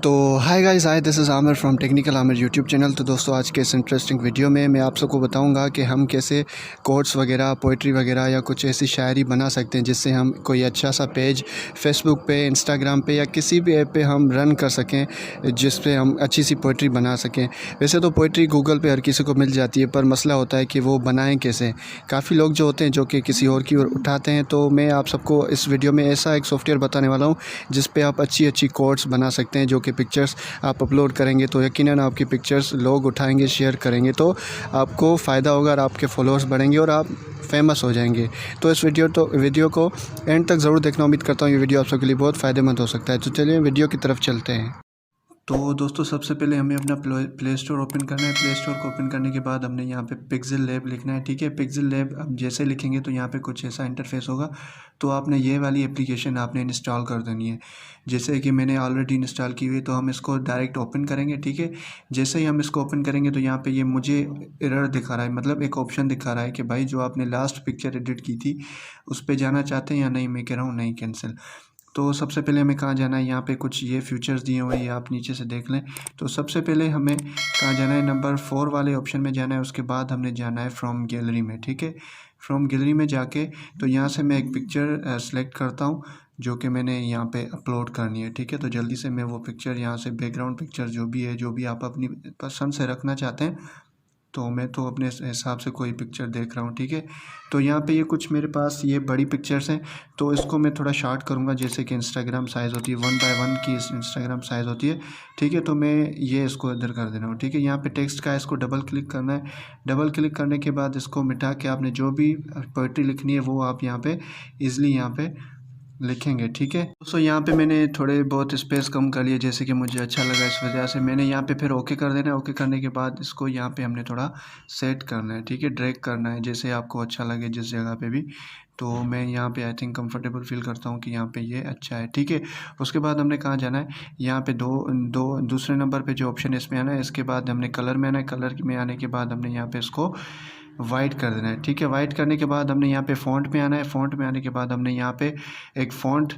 तो hi guys, this is Aamir from technical Aamir YouTube channel. तो दोस्तों, आज के इस इंटरेस्टिंग वीडियो में मैं आप सबको बताऊंगा कि हम कैसे कोट्स वगैरह, पोइट्री वगैरह या कुछ ऐसी शायरी बना सकते हैं जिससे हम कोई अच्छा सा पेज फेसबुक पे, इंस्टाग्राम पे या किसी भी ऐप पे हम रन कर सकें, जिस पे हम अच्छी सी पोइट्री बना सकें। वैसे तो पोइट्री गूगल पे हर किसी को मिल जाती है, पर मसला होता है कि वो बनाएँ कैसे। काफ़ी लोग जो होते हैं जो कि किसी और की ओर उठाते हैं। तो मैं आप सबको इस वीडियो में ऐसा एक सॉफ्टवेयर बताने वाला हूँ जिस पे आप अच्छी अच्छी कोट्स बना सकते हैं, जो कि पिक्चर्स आप अपलोड करेंगे तो यकीनन आपकी पिक्चर्स लोग उठाएंगे, शेयर करेंगे, तो आपको फ़ायदा होगा और आपके फॉलोअर्स बढ़ेंगे और आप फेमस हो जाएंगे। तो इस वीडियो को एंड तक ज़रूर देखना। उम्मीद करता हूँ ये वीडियो आप सबके लिए बहुत फ़ायदेमंद हो सकता है। तो चलिए वीडियो की तरफ चलते हैं। तो दोस्तों, सबसे पहले हमें अपना प्ले स्टोर ओपन करना है। प्ले स्टोर को ओपन करने के बाद हमने यहाँ पे पिक्सेल लैब लिखना है। ठीक है, पिक्सेल लैब अब जैसे लिखेंगे तो यहाँ पे कुछ ऐसा इंटरफेस होगा। तो आपने ये वाली एप्लीकेशन आपने इंस्टॉल कर देनी है। जैसे कि मैंने ऑलरेडी इंस्टॉल की हुई है, तो हम इसको डायरेक्ट ओपन करेंगे। ठीक है, जैसे ही हम इसको ओपन करेंगे तो यहाँ पे ये मुझे एरर दिखा रहा है, मतलब एक ऑप्शन दिखा रहा है कि भाई जो आपने लास्ट पिक्चर एडिट की थी उस पर जाना चाहते हैं या नहीं। मैं कह रहा हूँ नहीं, कैंसिल। तो सबसे पहले हमें कहाँ जाना है, यहाँ पे कुछ ये फीचर्स दिए हुए हैं, ये आप नीचे से देख लें। तो सबसे पहले हमें कहाँ जाना है, नंबर 4 वाले ऑप्शन में जाना है। उसके बाद हमने जाना है फ्रॉम गैलरी में। ठीक है, फ्रॉम गैलरी में जाके तो यहाँ से मैं एक पिक्चर सेलेक्ट करता हूँ जो कि मैंने यहाँ पे अपलोड करनी है। ठीक है, तो जल्दी से मैं वो पिक्चर यहाँ से, बैकग्राउंड पिक्चर जो भी है, जो भी आप अपनी पसंद से रखना चाहते हैं, तो मैं तो अपने हिसाब से कोई पिक्चर देख रहा हूँ। ठीक है, तो यहाँ पे ये कुछ मेरे पास ये बड़ी पिक्चर्स हैं, तो इसको मैं थोड़ा शार्ट करूँगा। जैसे कि इंस्टाग्राम साइज़ होती है 1:1 की इंस्टाग्राम साइज़ होती है। ठीक है, तो मैं ये इसको इधर कर दे रहा हूँ। ठीक है, यहाँ पे टेक्स्ट का इसको डबल क्लिक करना है। डबल क्लिक करने के बाद इसको मिटा के आपने जो भी पोइट्री लिखनी है वो आप यहाँ पे ईज़िली यहाँ पे लिखेंगे। ठीक है, दोस्तों यहाँ पे मैंने थोड़े बहुत स्पेस कम कर लिए, जैसे कि मुझे अच्छा लगा, इस वजह से मैंने यहाँ पे फिर ओके कर देना है। ओके करने के बाद इसको यहाँ पे हमने थोड़ा सेट करना है। ठीक है, ड्रैग करना है जैसे आपको अच्छा लगे जिस जगह पे भी। तो मैं यहाँ पे आई थिंक कंफर्टेबल फील करता हूँ कि यहाँ पे ये अच्छा है। ठीक है, उसके बाद हमने कहाँ जाना है, यहाँ पे दूसरे नंबर पे जो ऑप्शन है इसमें आना है। इसके बाद हमने कलर में आना है। कलर में आने के बाद हमने यहाँ पे इसको वाइट कर देना है। ठीक है, वाइट करने के बाद हमने यहाँ पे फ़ॉन्ट में आना है। फ़ॉन्ट में आने के बाद हमने यहाँ पे एक फ़ॉन्ट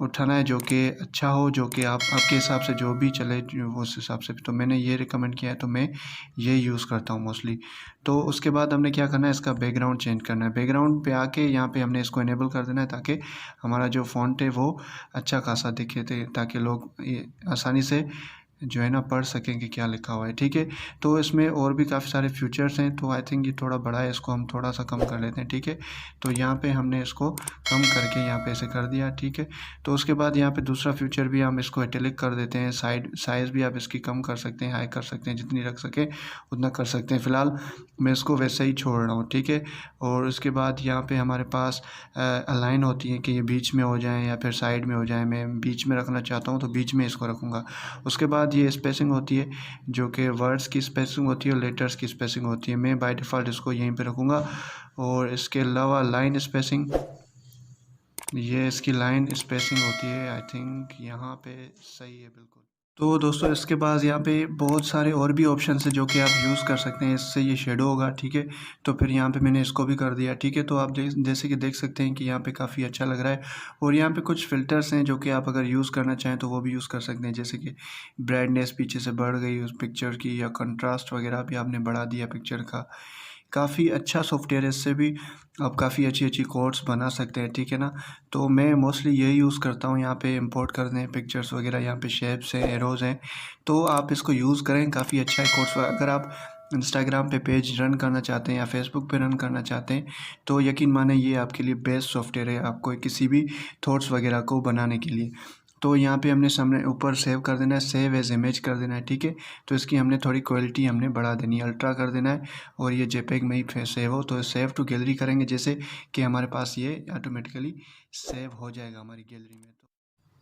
उठाना है जो कि अच्छा हो, जो कि आपके हिसाब से जो भी चले उस हिसाब से। तो मैंने ये रिकमेंड किया है, तो मैं ये यूज़ करता हूँ मोस्टली। तो उसके बाद हमने क्या करना है, इसका बैकग्राउंड चेंज करना है। बैकग्राउंड पे आके यहाँ पे हमने इसको इनेबल कर देना है ताकि हमारा जो फ़ॉन्ट है वो अच्छा खासा दिखे, ताकि लोग आसानी से जो है ना पढ़ सकें कि क्या लिखा हुआ है। ठीक है, तो इसमें और भी काफ़ी सारे फीचर्स हैं। तो आई थिंक ये थोड़ा बड़ा है, इसको हम थोड़ा सा कम कर लेते हैं। ठीक है, तो यहाँ पे हमने इसको कम करके यहाँ पे ऐसे कर दिया। ठीक है, तो उसके बाद यहाँ पे दूसरा फीचर भी हम इसको इटैलिक कर देते हैं। साइज़ भी आप इसकी कम कर सकते हैं, हाई कर सकते हैं, जितनी रख सकें उतना कर सकते हैं। फ़िलहाल मैं इसको वैसे ही छोड़ रहा हूँ। ठीक है, और उसके बाद यहाँ पे हमारे पास अलाइन होती है कि ये बीच में हो जाए या फिर साइड में हो जाए। मैं बीच में रखना चाहता हूँ तो बीच में इसको रखूँगा। उसके बाद ये स्पेसिंग होती है जो कि वर्ड्स की स्पेसिंग होती है और लेटर्स की स्पेसिंग होती है। मैं बाय डिफ़ॉल्ट इसको यहीं पे रखूँगा। और इसके अलावा लाइन स्पेसिंग, ये इसकी लाइन स्पेसिंग होती है, आई थिंक यहाँ पे सही है बिल्कुल। तो दोस्तों, इसके बाद यहाँ पे बहुत सारे और भी ऑप्शन है जो कि आप यूज़ कर सकते हैं। इससे ये शेडो होगा। ठीक है, तो फिर यहाँ पे मैंने इसको भी कर दिया। ठीक है, तो आप जैसे कि देख सकते हैं कि यहाँ पे काफ़ी अच्छा लग रहा है। और यहाँ पे कुछ फ़िल्टर्स हैं जो कि आप अगर यूज़ करना चाहें तो वो भी यूज़ कर सकते हैं। जैसे कि ब्राइटनेस पीछे से बढ़ गई उस पिक्चर की, या कंट्रास्ट वगैरह भी आपने बढ़ा दिया पिक्चर का। काफ़ी अच्छा सॉफ्टवेयर है, इससे भी आप काफ़ी अच्छी अच्छी कोट्स बना सकते हैं। ठीक है ना, तो मैं मोस्टली यही यूज़ करता हूँ। यहाँ पे इंपोर्ट कर दें पिक्चर्स वगैरह, यहाँ पे शेप्स हैं, एरोज़ हैं, तो आप इसको यूज़ करें। काफ़ी अच्छा है कोट्स। अगर आप इंस्टाग्राम पे पेज रन करना चाहते हैं या फेसबुक पे रन करना चाहते हैं तो यकीन माने ये आपके लिए बेस्ट सॉफ्टवेयर है, आपको किसी भी थॉट्स वगैरह को बनाने के लिए। तो यहाँ पे हमने सामने ऊपर सेव कर देना है, सेव एज इमेज कर देना है। ठीक है, तो इसकी हमने थोड़ी क्वालिटी हमने बढ़ा देनी है, अल्ट्रा कर देना है, और ये जेपेग में ही सेव हो। तो सेव टू गैलरी करेंगे जैसे कि हमारे पास ये ऑटोमेटिकली सेव हो जाएगा हमारी गैलरी में।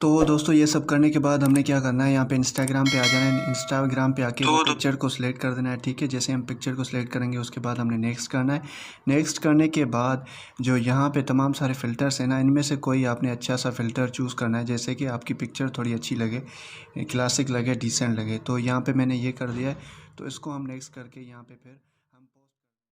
तो दोस्तों, ये सब करने के बाद हमने क्या करना है, यहाँ पे इंस्टाग्राम पे आ जाना है। इंस्टाग्राम पे आके पिक्चर को सिलेक्ट कर देना है। ठीक है, जैसे हम पिक्चर को सिलेक्ट करेंगे उसके बाद हमने नेक्स्ट करना है। नेक्स्ट करने के बाद जो यहाँ पे तमाम सारे फ़िल्टर्स हैं ना, इनमें से कोई आपने अच्छा सा फ़िल्टर चूज़ करना है, जैसे कि आपकी पिक्चर थोड़ी अच्छी लगे, क्लासिक लगे, डिसेंट लगे। तो यहाँ पर मैंने ये कर दिया है, तो इसको हम नेक्स्ट करके यहाँ पर फिर